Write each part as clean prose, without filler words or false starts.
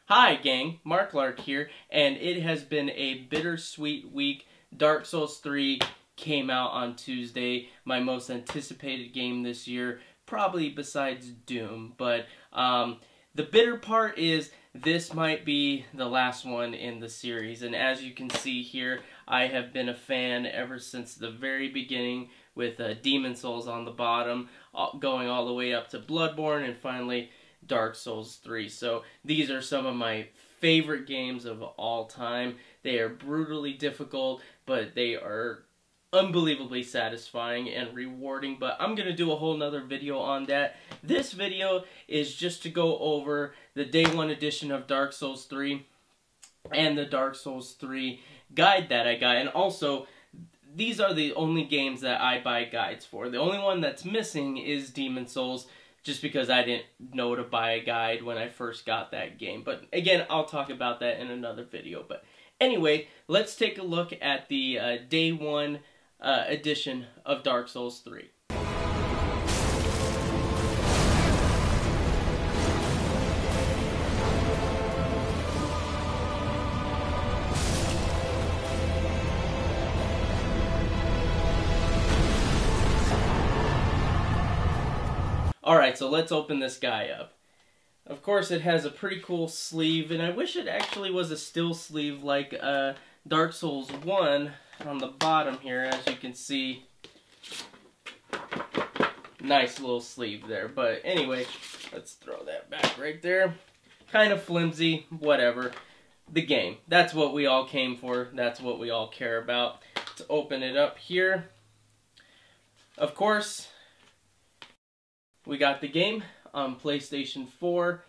Hi gang, Mark Lark here, and it has been a bittersweet week. Dark Souls 3 came out on Tuesday, my most anticipated game this year, probably besides Doom, but the bitter part is this might be the last one in the series, and as you can see here, I have been a fan ever since the very beginning with Demon Souls on the bottom, going all the way up to Bloodborne, and finally Dark Souls 3. So these are some of my favorite games of all time. They are brutally difficult, but they are unbelievably satisfying and rewarding, but I'm going to do a whole nother video on that. This video is just to go over the Day 1 edition of Dark Souls 3 and the Dark Souls 3 guide that I got, and also these are the only games that I buy guides for. The only one that's missing is Demon Souls, just because I didn't know to buy a guide when I first got that game. But again, I'll talk about that in another video. But anyway, let's take a look at the Day 1 edition of Dark Souls 3. Alright, so let's open this guy up. Of course, it has a pretty cool sleeve, and I wish it actually was a still sleeve like Dark Souls 1 on the bottom here, as you can see. Nice little sleeve there, but anyway, let's throw that back right there. Kind of flimsy, whatever. The game. That's what we all came for. That's what we all care about. Let's open it up here. Of course, we got the game on PlayStation 4.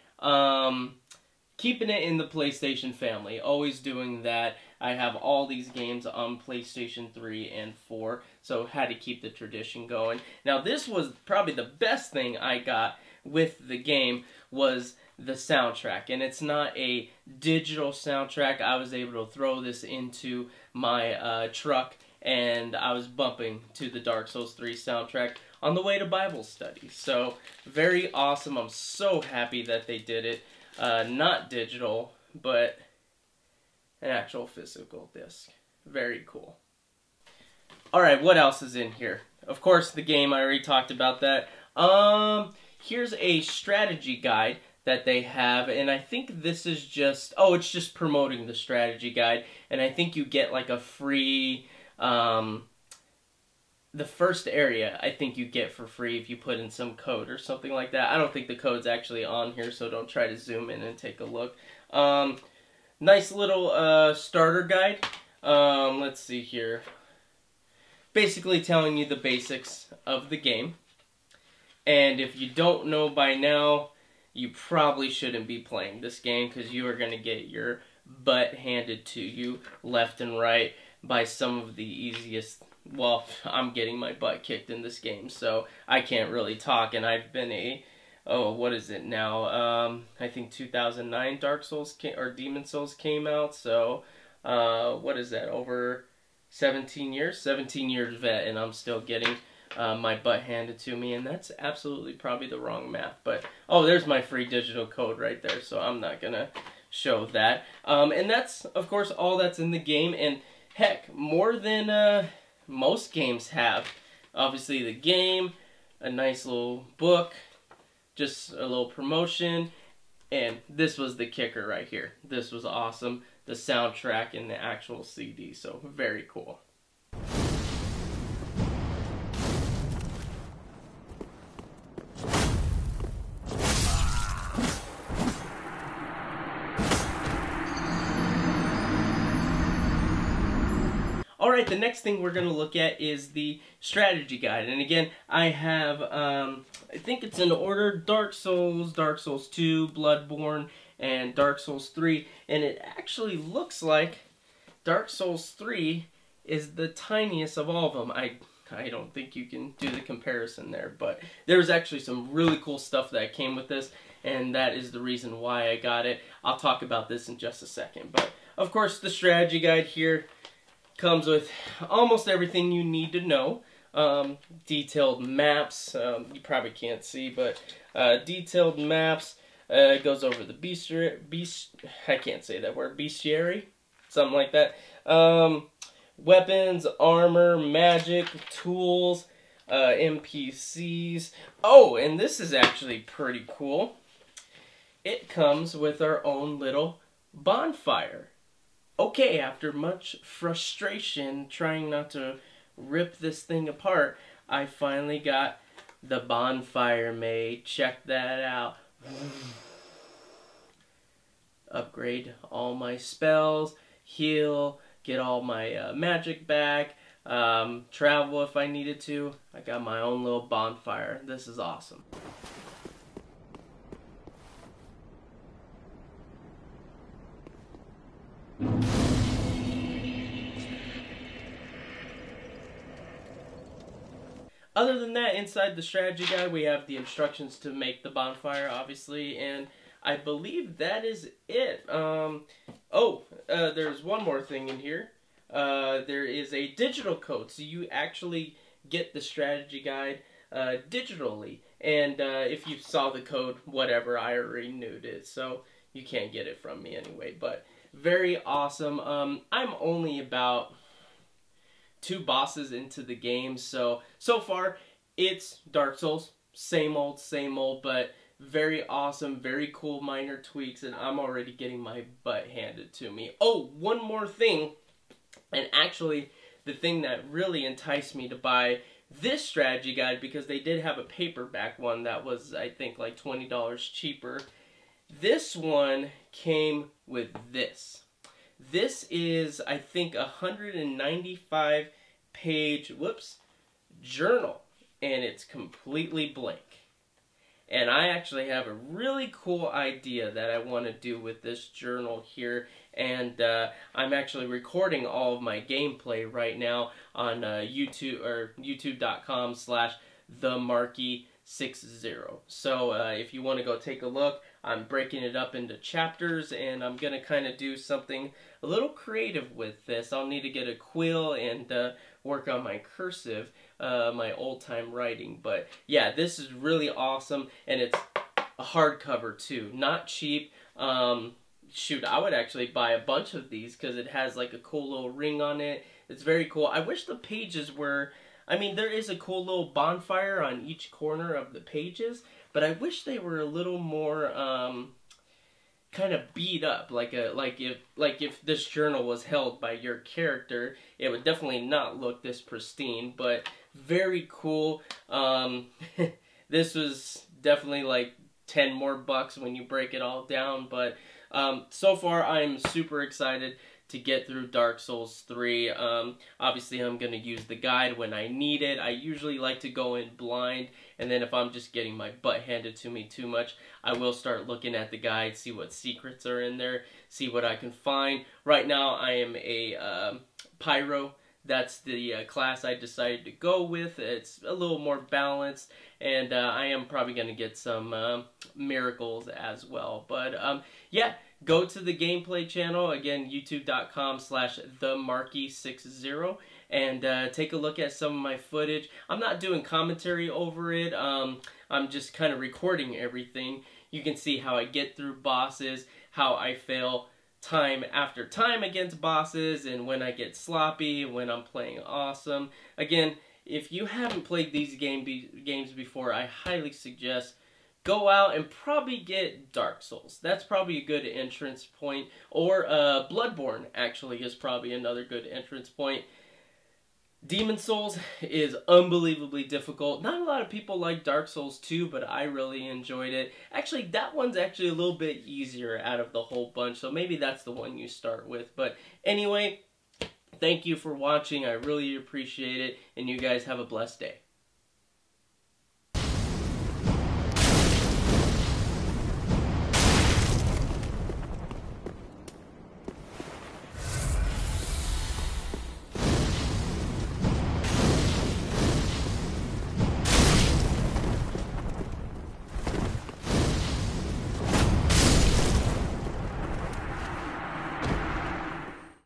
Keeping it in the PlayStation family. Always doing that. I have all these games on PlayStation 3 and 4, so had to keep the tradition going. Now this was probably the best thing I got with the game was the soundtrack. And it's not a digital soundtrack. I was able to throw this into my truck, and I was bumping to the Dark Souls 3 soundtrack on the way to Bible study. So, very awesome. I'm so happy that they did it. Not digital, but an actual physical disc. Very cool. Alright, what else is in here? Of course, the game, I already talked about that. Here's a strategy guide that they have, and I think this is just, it's just promoting the strategy guide, and I think you get like a free, the first area I think you get for free if you put in some code or something like that. I don't think the code's actually on here, so don't try to zoom in and take a look. Nice little starter guide. Let's see here. Basically telling you the basics of the game. And if you don't know by now, you probably shouldn't be playing this game, because you are going to get your butt handed to you left and right by some of the easiest. Well, I'm getting my butt kicked in this game, so I can't really talk, and I've been what is it now? I think 2009 Dark Souls or Demon Souls came out, so what is that? Over 17 years? 17 years vet, and I'm still getting my butt handed to me, and that's absolutely probably the wrong math. But there's my free digital code right there, so I'm not gonna show that. And that's, of course, all that's in the game, and heck, more than most games have. Obviously the game, a nice little book, just a little promotion, and this was the kicker right here. This was awesome. The soundtrack and the actual CD, so very cool. Alright, the next thing we're going to look at is the strategy guide. And again, I have, I think it's in order, Dark Souls, Dark Souls 2, Bloodborne, and Dark Souls 3. And it actually looks like Dark Souls 3 is the tiniest of all of them. I don't think you can do the comparison there, but there's actually some really cool stuff that came with this, and that is the reason why I got it. I'll talk about this in just a second. But, of course, the strategy guide here comes with almost everything you need to know. Detailed maps, you probably can't see, but detailed maps, It goes over the I can't say that word, bestiary, something like that. Weapons, armor, magic, tools, NPCs. Oh, and this is actually pretty cool. It comes with our own little bonfire. Okay, after much frustration trying not to rip this thing apart, I finally got the bonfire made. Check that out. Upgrade all my spells, heal, get all my magic back, travel if I needed to. I got my own little bonfire. This is awesome. Other than that, inside the strategy guide, we have the instructions to make the bonfire, obviously, and I believe that is it. There's one more thing in here. There is a digital code, so you actually get the strategy guide digitally. And if you saw the code, whatever, I already knew it, so you can't get it from me anyway. But very awesome. I'm only about 2 bosses into the game, so far it's Dark Souls, same old, but very awesome, very cool minor tweaks, and I'm already getting my butt handed to me. Oh, one more thing, and actually the thing that really enticed me to buy this strategy guide, because they did have a paperback one that was, I think, like $20 cheaper. This one came with this. This is, I think, 195 page, journal, and it's completely blank. And I actually have a really cool idea that I want to do with this journal here, and I'm actually recording all of my gameplay right now on YouTube, or youtube.com/themarky60. So if you want to go take a look, I'm breaking it up into chapters, and I'm going to kind of do something a little creative with this. I'll need to get a quill and work on my cursive, my old-time writing. But yeah, this is really awesome, and it's a hardcover too. Not cheap. Shoot, I would actually buy a bunch of these because it has like a cool little ring on it. It's very cool. I wish the pages were... I mean, there is a cool little bonfire on each corner of the pages, but I wish they were a little more kind of beat up. Like if this journal was held by your character, it would definitely not look this pristine. But very cool. This was definitely like 10 more bucks when you break it all down. But so far, I'm super excited to get through Dark Souls 3. Obviously, I'm going to use the guide when I need it. I usually like to go in blind, and then if I'm just getting my butt handed to me too much, I will start looking at the guide, see what secrets are in there, see what I can find. Right now, I am a Pyro. That's the class I decided to go with. It's a little more balanced, and I am probably going to get some miracles as well. But yeah, go to the gameplay channel, again, youtube.com/themarky60, and take a look at some of my footage. I'm not doing commentary over it. I'm just kind of recording everything. You can see how I get through bosses, how I fail time after time against bosses, and when I get sloppy, when I'm playing awesome. Again, if you haven't played these games before, I highly suggest go out and probably get Dark Souls. That's probably a good entrance point. Or Bloodborne, actually, is probably another good entrance point. Demon Souls is unbelievably difficult. Not a lot of people like Dark Souls 2, but I really enjoyed it. Actually, that one's actually a little bit easier out of the whole bunch, so maybe that's the one you start with. But anyway, thank you for watching. I really appreciate it, and you guys have a blessed day.